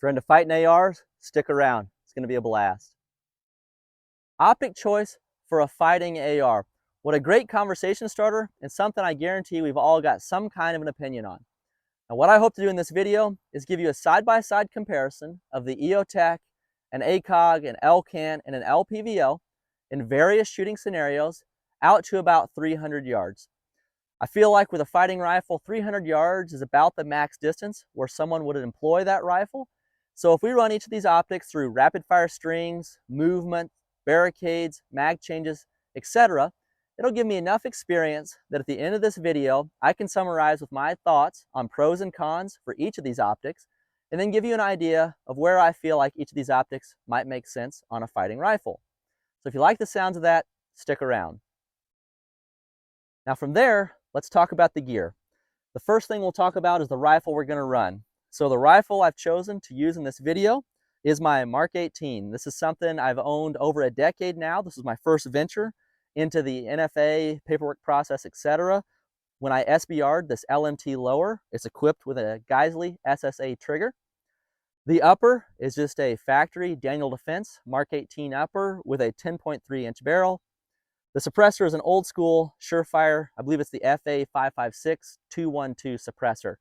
you're into fighting ARs, stick around. It's going to be a blast. Optic choice for a fighting AR. What a great conversation starter, and something I guarantee we've all got some kind of an opinion on. Now, what I hope to do in this video is give you a side-by-side comparison of the Eotech, an Acog, an Elcan, and an LPVO in various shooting scenarios out to about 300 yards. I feel like with a fighting rifle, 300 yards is about the max distance where someone would employ that rifle. So if we run each of these optics through rapid fire strings, movement, barricades, mag changes, etc., it'll give me enough experience that at the end of this video, I can summarize with my thoughts on pros and cons for each of these optics, and then give you an idea of where I feel like each of these optics might make sense on a fighting rifle. So if you like the sounds of that, stick around. Now from there, let's talk about the gear. The first thing we'll talk about is the rifle we're going to run. So the rifle I've chosen to use in this video is my Mark 18. This is something I've owned over a decade now. This is my first venture into the NFA, paperwork process, etc. When I SBR'd this LMT lower, it's equipped with a Geisley SSA trigger. The upper is just a factory Daniel Defense Mark 18 upper with a 10.3-inch barrel. The suppressor is an old school surefire, I believe it's the FA556-212 suppressor.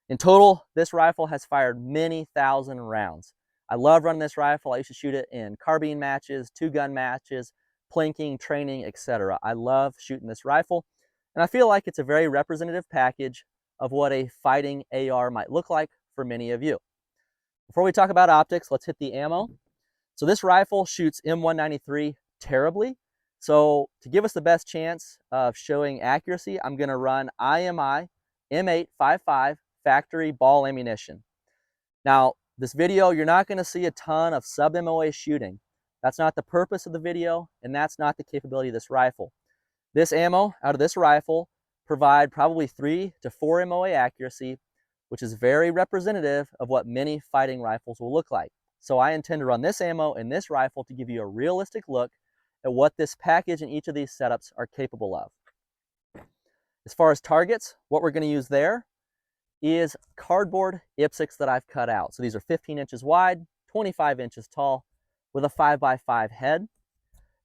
In total, this rifle has fired many thousand rounds. I love running this rifle. I used to shoot it in carbine matches, two-gun matches, plinking, training, etc. I love shooting this rifle, and I feel like it's a very representative package of what a fighting AR might look like for many of you. Before we talk about optics, let's hit the ammo. So this rifle shoots M193 terribly. So to give us the best chance of showing accuracy, I'm going to run IMI M855 factory ball ammunition. Now, this video, you're not going to see a ton of sub-MOA shooting. That's not the purpose of the video, and that's not the capability of this rifle. This ammo out of this rifle provide probably 3 to 4 MOA accuracy, which is very representative of what many fighting rifles will look like. So I intend to run this ammo in this rifle to give you a realistic look at what this package and each of these setups are capable of. As far as targets, what we're going to use there is cardboard IPSCs that I've cut out. So these are 15 inches wide, 25 inches tall, with a 5x5 head.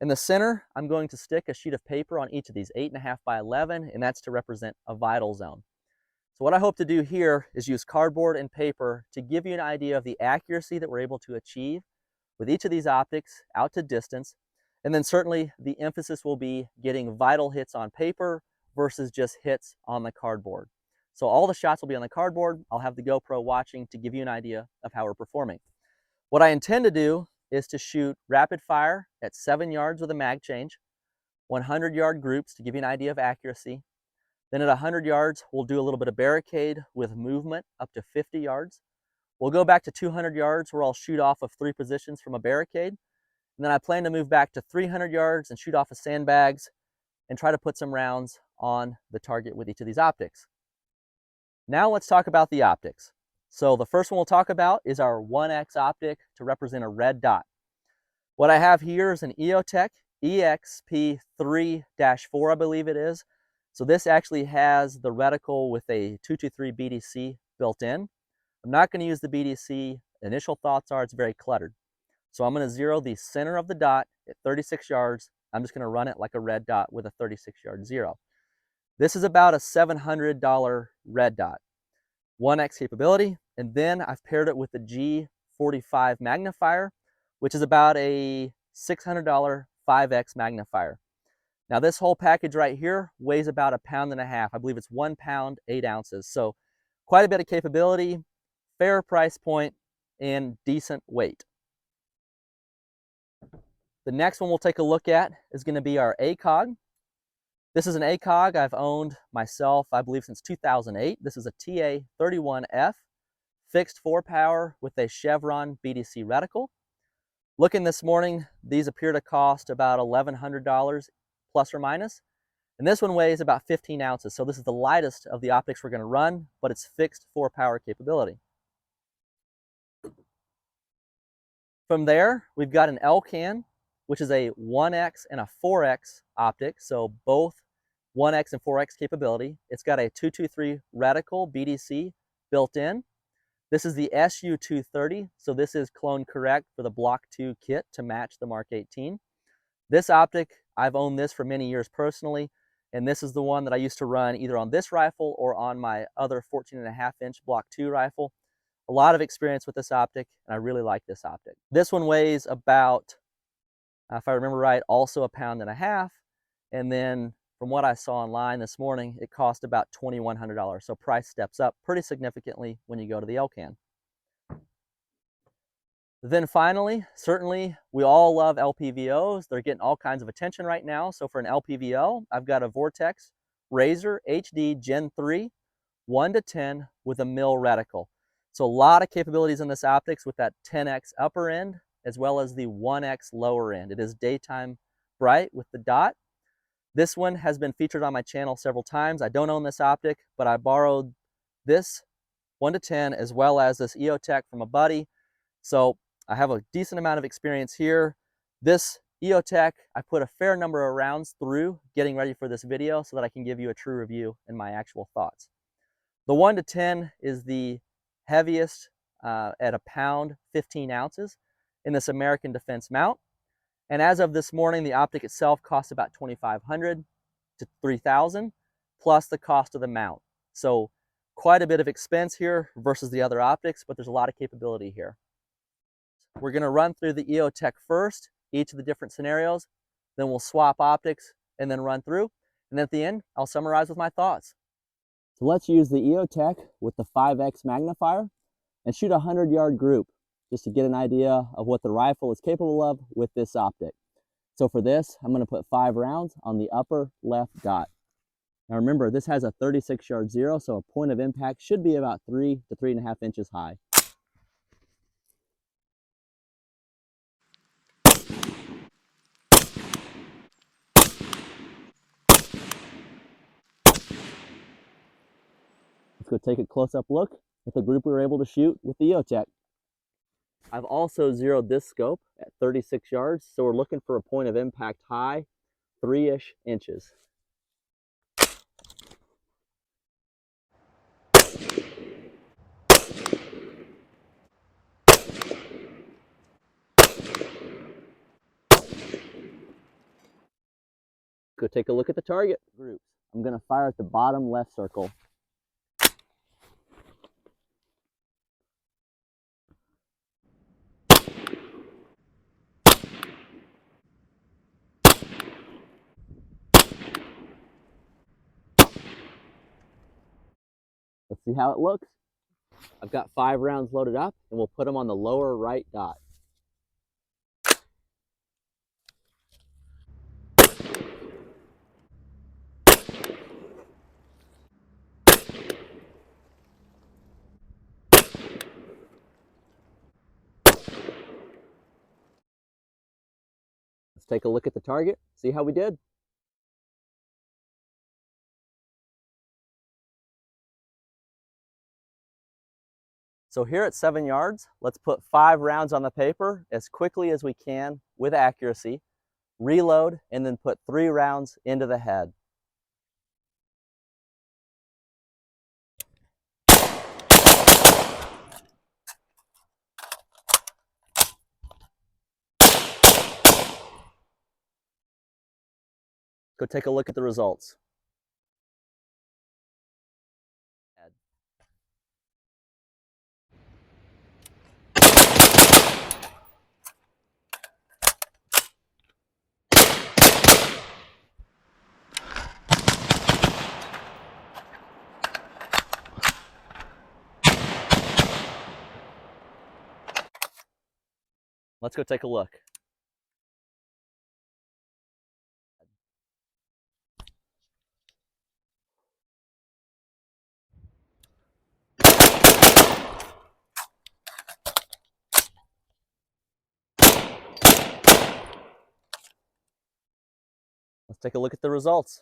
In the center, I'm going to stick a sheet of paper on each of these, 8.5 by 11, and that's to represent a vital zone. So what I hope to do here is use cardboard and paper to give you an idea of the accuracy that we're able to achieve with each of these optics out to distance. And then certainly the emphasis will be getting vital hits on paper versus just hits on the cardboard. So all the shots will be on the cardboard. I'll have the GoPro watching to give you an idea of how we're performing. What I intend to do is to shoot rapid fire at 7 yards with a mag change, 100-yard groups to give you an idea of accuracy. Then at 100 yards, we'll do a little bit of barricade with movement up to 50 yards. We'll go back to 200 yards where I'll shoot off of 3 positions from a barricade. And then I plan to move back to 300 yards and shoot off of sandbags and try to put some rounds on the target with each of these optics. Now let's talk about the optics. So the first one we'll talk about is our 1X optic to represent a red dot. What I have here is an Eotech EXP3-4, I believe it is. So this actually has the reticle with a 223 BDC built in. I'm not going to use the BDC. Initial thoughts are it's very cluttered. So I'm going to zero the center of the dot at 36 yards. I'm just going to run it like a red dot with a 36-yard zero. This is about a $700 red dot. 1X capability, and then I've paired it with the G45 magnifier, which is about a $600 5X magnifier. Now this whole package right here weighs about 1.5 pounds. I believe it's 1 pound, 8 ounces. So quite a bit of capability, fair price point, and decent weight. The next one we'll take a look at is going to be our Acog. This is an Acog I've owned myself, I believe, since 2008. This is a TA31F, fixed 4-power with a Chevron BDC reticle. Looking this morning, these appear to cost about $1,100 plus or minus. And this one weighs about 15 ounces. So this is the lightest of the optics we're going to run, but it's fixed 4-power capability. From there, we've got an Elcan, which is a 1X and a 4X optic, so both 1X and 4X capability. It's got a 223 reticle BDC built in. This is the SU-230, so this is clone correct for the Block 2 kit to match the Mark 18. This optic, I've owned this for many years personally, and this is the one that I used to run either on this rifle or on my other 14.5-inch Block 2 rifle. A lot of experience with this optic, and I really like this optic. This one weighs about, if I remember right, also 1.5 pounds, and then from what I saw online this morning, it cost about $2,100, so price steps up pretty significantly when you go to the Elcan. Then finally, certainly we all love LPVOs. They're getting all kinds of attention right now. So for an LPVO, I've got a Vortex Razor HD Gen 3, 1:10 with a mil reticle. So a lot of capabilities in this optics with that 10x upper end as well as the 1x lower end. It is daytime bright with the dot. This one has been featured on my channel several times. I don't own this optic, but I borrowed this 1:10 as well as this Eotech from a buddy. So I have a decent amount of experience here. This Eotech, I put a fair number of rounds through getting ready for this video so that I can give you a true review and my actual thoughts. The 1:10 is the heaviest at 1 pound, 15 ounces in this American Defense mount. And as of this morning, the optic itself costs about $2,500 to $3,000 plus the cost of the mount. So quite a bit of expense here versus the other optics, but there's a lot of capability here. We're going to run through the Eotech first, each of the different scenarios, then we'll swap optics and then run through. And at the end, I'll summarize with my thoughts. So let's use the Eotech with the 5x magnifier and shoot a 100-yard group just to get an idea of what the rifle is capable of with this optic. So for this, I'm going to put 5 rounds on the upper left dot. Now remember, this has a 36-yard zero, so a point of impact should be about 3 to 3.5 inches high. Let's go take a close-up look at the group we were able to shoot with the Eotech. I've also zeroed this scope at 36 yards, so we're looking for a point of impact high, 3-ish inches. Go take a look at the target groups. I'm going to fire at the bottom left circle. Let's see how it looks. I've got 5 rounds loaded up, and we'll put them on the lower right dot. Let's take a look at the target, see how we did. So here at 7 yards, let's put 5 rounds on the paper as quickly as we can with accuracy, reload, and then put 3 rounds into the head. Go take a look at the results. Let's go take a look. Let's take a look at the results.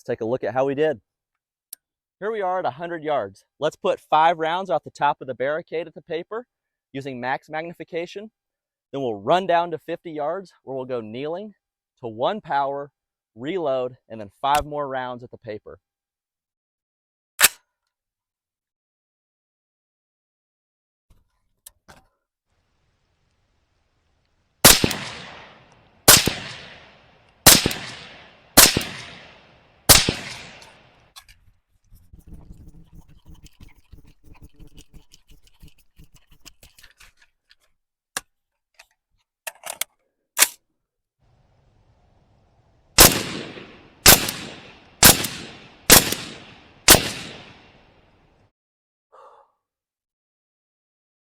take a look at how we did. Here we are at 100 yards. Let's put 5 rounds off the top of the barricade at the paper using max magnification. Then we'll run down to 50 yards where we'll go kneeling to 1 power, reload, and then 5 more rounds at the paper.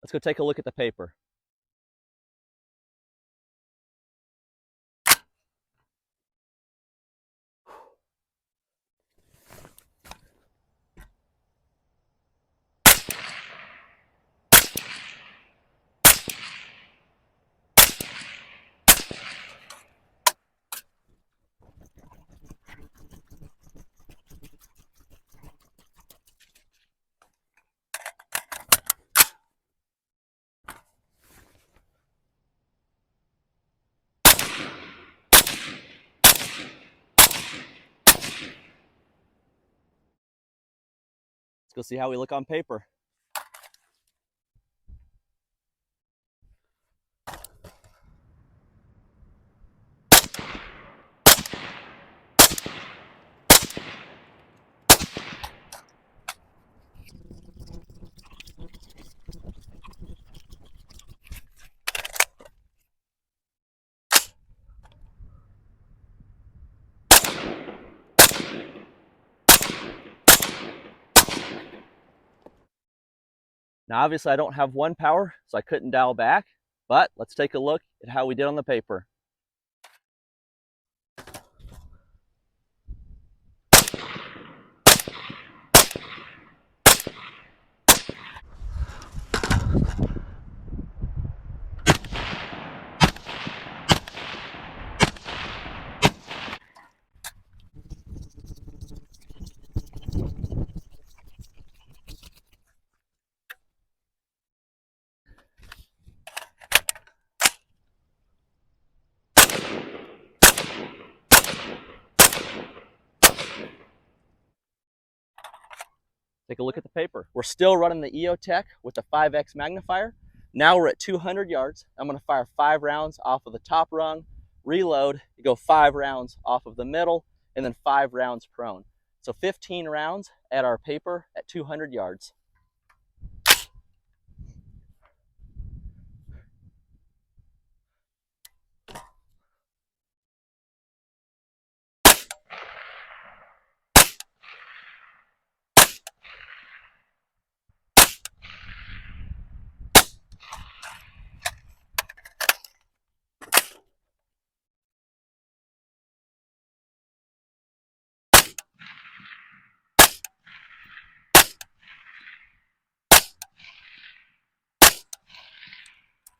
Let's go take a look at the paper. Let's go see how we look on paper. Now obviously I don't have 1 power, so I couldn't dial back, but let's take a look at how we did on the paper. Take a look at the paper. We're still running the Eotech with the 5x magnifier. Now we're at 200 yards. I'm going to fire 5 rounds off of the top rung, reload, go 5 rounds off of the middle, and then 5 rounds prone. So 15 rounds at our paper at 200 yards.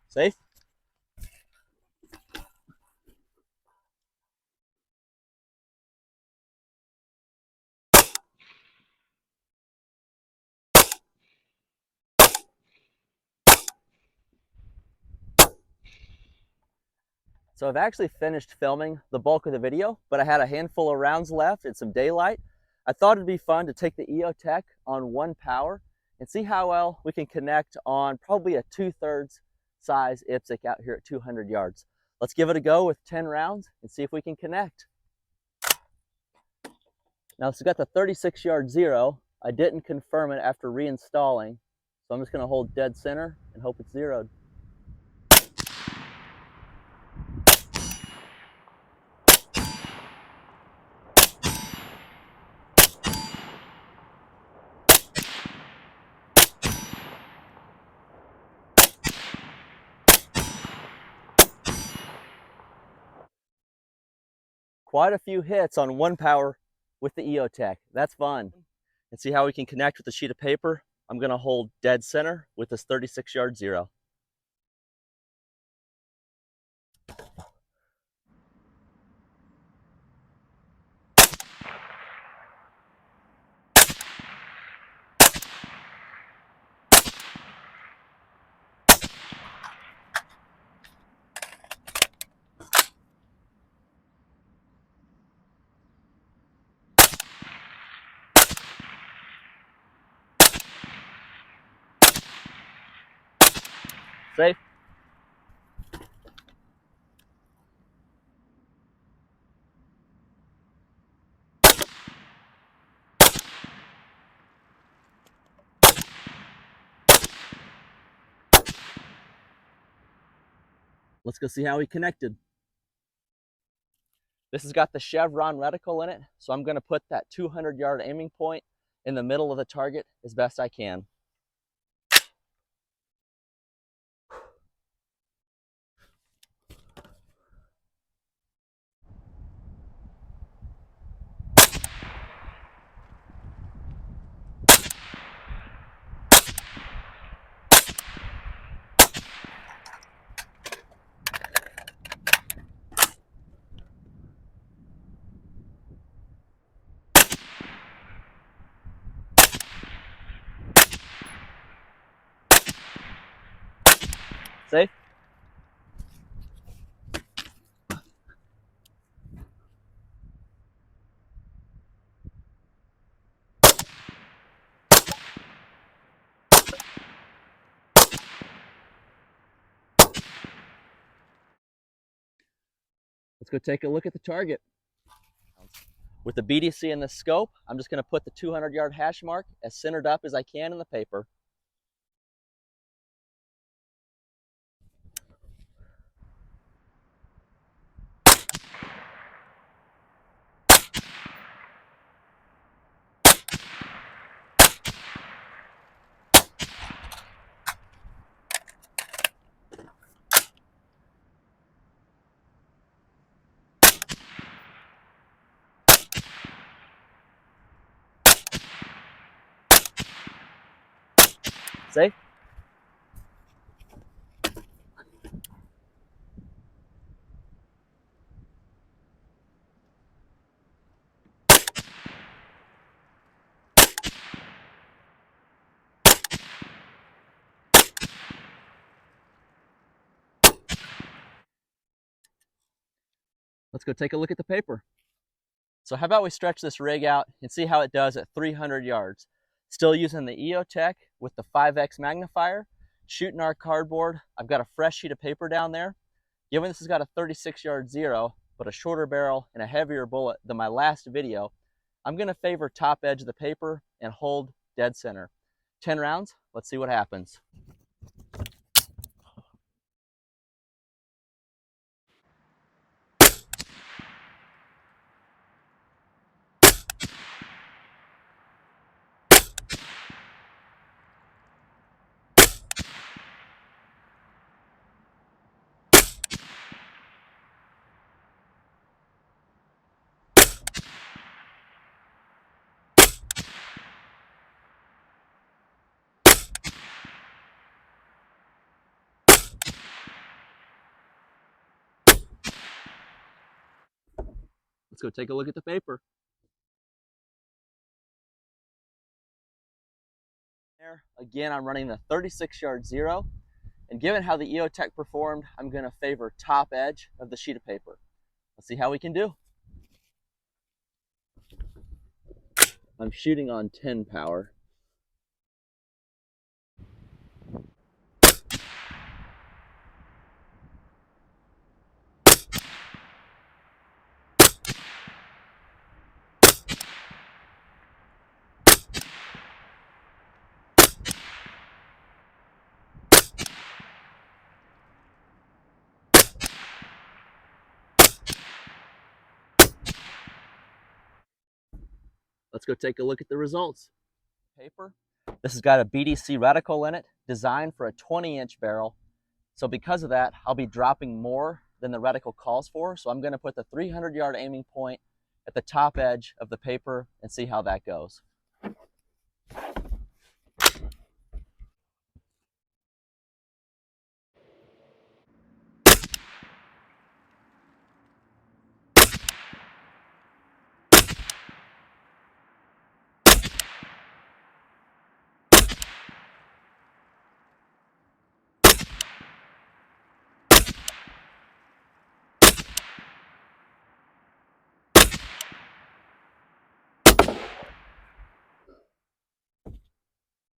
Safe? So I've actually finished filming the bulk of the video, but I had a handful of rounds left and some daylight. I thought it'd be fun to take the Eotech on 1 power and see how well we can connect on probably a 2/3 size IPSC out here at 200 yards. Let's give it a go with 10 rounds and see if we can connect. Now it's got the 36 yard zero. I didn't confirm it after reinstalling, so I'm just gonna hold dead center and hope it's zeroed. Quite a few hits on 1 power with the Eotech. That's fun. And see how we can connect with the sheet of paper. I'm gonna hold dead center with this 36 yard zero. Safe. Let's go see how he connected. This has got the chevron reticle in it, so I'm going to put that 200-yard aiming point in the middle of the target as best I can. Safe. Let's go take a look at the target. With the BDC and the scope, I'm just going to put the 200-yard hash mark as centered up as I can in the paper. Safe. Let's go take a look at the paper. So how about we stretch this rig out and see how it does at 300 yards. Still using the Eotech with the 5x magnifier, shooting our cardboard. I've got a fresh sheet of paper down there. Given this has got a 36-yard zero, but a shorter barrel and a heavier bullet than my last video, I'm going to favor top edge of the paper and hold dead center. 10 rounds, let's see what happens. Let's go take a look at the paper. There, again, I'm running the 36-yard zero, and given how the Eotech performed, I'm going to favor top edge of the sheet of paper. Let's see how we can do. I'm shooting on 10 power. Let's go take a look at the results. Paper. This has got a BDC reticle in it, designed for a 20-inch barrel. So because of that, I'll be dropping more than the reticle calls for. So I'm going to put the 300-yard aiming point at the top edge of the paper and see how that goes.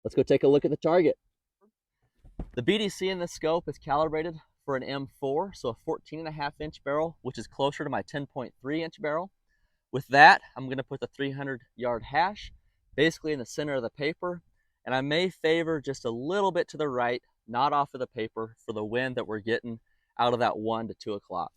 Let's go take a look at the target. The BDC in this scope is calibrated for an M4, so a 14.5-inch barrel, which is closer to my 10.3-inch barrel. With that, I'm going to put the 300-yard hash basically in the center of the paper, and I may favor just a little bit to the right, not off of the paper, for the wind that we're getting out of that 1 to 2 o'clock.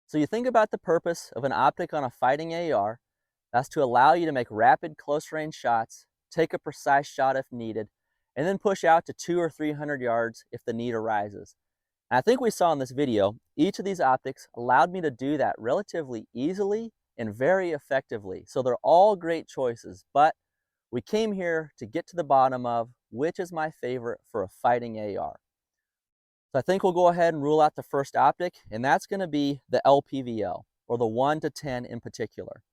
So you think about the purpose of an optic on a fighting AR, that's to allow you to make rapid close-range shots, take a precise shot if needed, and then push out to 200 or 300 yards if the need arises. And I think we saw in this video, each of these optics allowed me to do that relatively easily and very effectively. So they're all great choices, but we came here to get to the bottom of which is my favorite for a fighting AR. So I think we'll go ahead and rule out the first optic, and that's going to be the LPVL, or the 1 to 10 in particular.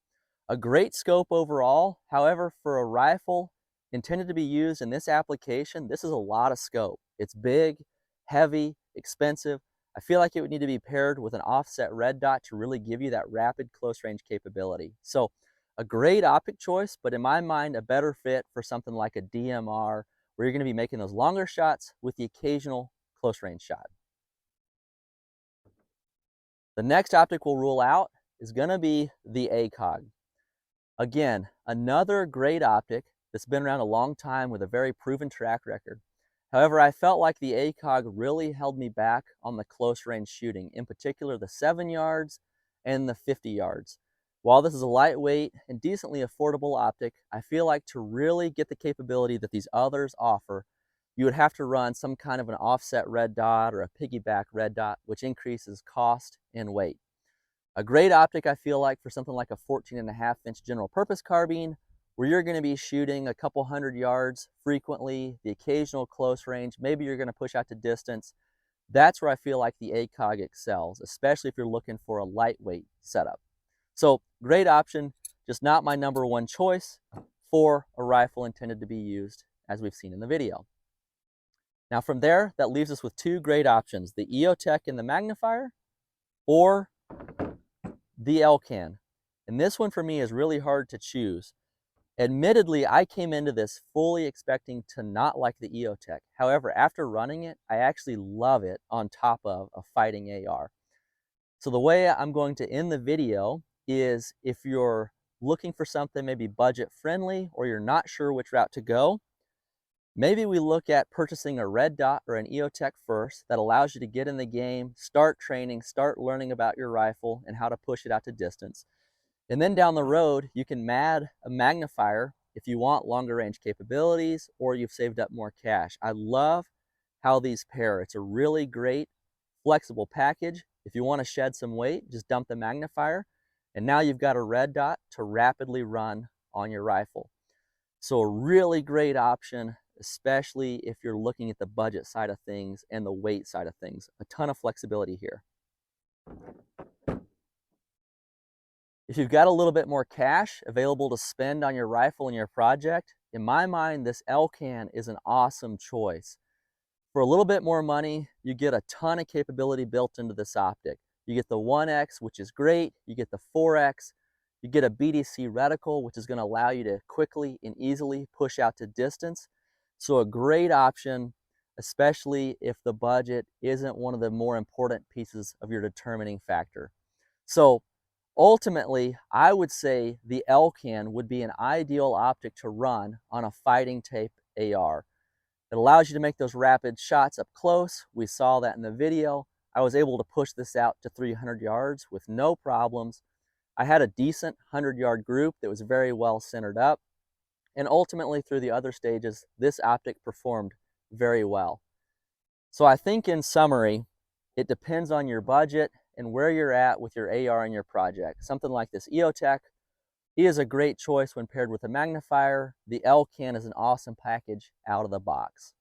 A great scope overall, however, for a rifle intended to be used in this application, this is a lot of scope. It's big, heavy, expensive. I feel like it would need to be paired with an offset red dot to really give you that rapid close range capability. So a great optic choice, but in my mind, a better fit for something like a DMR, where you're going to be making those longer shots with the occasional close range shot. The next optic we'll rule out is going to be the Acog. Again, another great optic that's been around a long time with a very proven track record. However, I felt like the Acog really held me back on the close range shooting, in particular the 7 yards and the 50 yards. While this is a lightweight and decently affordable optic, I feel like to really get the capability that these others offer, you would have to run some kind of an offset red dot or a piggyback red dot, which increases cost and weight. A great optic, I feel like, for something like a 14.5-inch general purpose carbine, where you're going to be shooting a couple hundred yards frequently, the occasional close range, maybe you're going to push out to distance. That's where I feel like the Acog excels, especially if you're looking for a lightweight setup. So great option, just not my #1 choice for a rifle intended to be used as we've seen in the video. Now from there, that leaves us with 2 great options, the Eotech and the magnifier, or the Elcan. And this one for me is really hard to choose. Admittedly, I came into this fully expecting to not like the Eotech. However, after running it, I actually love it on top of a fighting AR. So the way I'm going to end the video is, if you're looking for something maybe budget friendly or you're not sure which route to go, maybe we look at purchasing a red dot or an Eotech first that allows you to get in the game, start training, start learning about your rifle and how to push it out to distance. And then down the road, you can add a magnifier if you want longer range capabilities or you've saved up more cash. I love how these pair. It's a really great flexible package. If you want to shed some weight, just dump the magnifier, and now you've got a red dot to rapidly run on your rifle. So a really great option, especially if you're looking at the budget side of things and the weight side of things. A ton of flexibility here. If you've got a little bit more cash available to spend on your rifle and your project, in my mind, this Elcan is an awesome choice. For a little bit more money, you get a ton of capability built into this optic. You get the 1X, which is great. You get the 4X. You get a BDC reticle, which is going to allow you to quickly and easily push out to distance. So a great option, especially if the budget isn't one of the more important pieces of your determining factor. So ultimately, I would say the Elcan would be an ideal optic to run on a fighting tape AR. It allows you to make those rapid shots up close. We saw that in the video. I was able to push this out to 300 yards with no problems. I had a decent 100-yard group that was very well centered up. And ultimately, through the other stages, this optic performed very well. So I think in summary, it depends on your budget and where you're at with your AR and your project. Something like this Eotech He is a great choice when paired with a magnifier. The Elcan is an awesome package out of the box.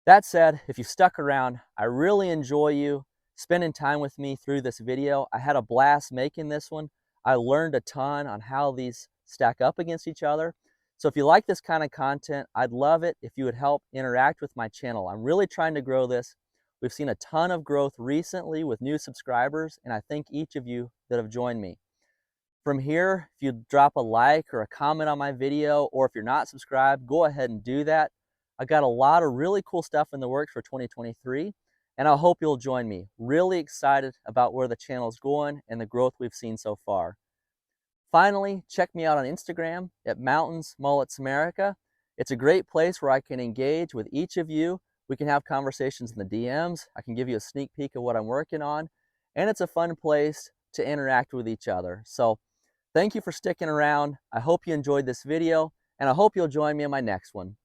That said, if you stuck around, I really enjoy you spending time with me through this video. I had a blast making this one. I learned a ton on how these stack up against each other. So if you like this kind of content, I'd love it if you would help interact with my channel. I'm really trying to grow this. We've seen a ton of growth recently with new subscribers, and I thank each of you that have joined me. From here, if you drop a like or a comment on my video, or if you're not subscribed, go ahead and do that. I got a lot of really cool stuff in the works for 2023, and I hope you'll join me. Really excited about where the channel's going and the growth we've seen so far. Finally, check me out on Instagram at Mountains Mullets America. It's a great place where I can engage with each of you. We can have conversations in the DMs. I can give you a sneak peek of what I'm working on, and it's a fun place to interact with each other. So thank you for sticking around. I hope you enjoyed this video, and I hope you'll join me in my next one.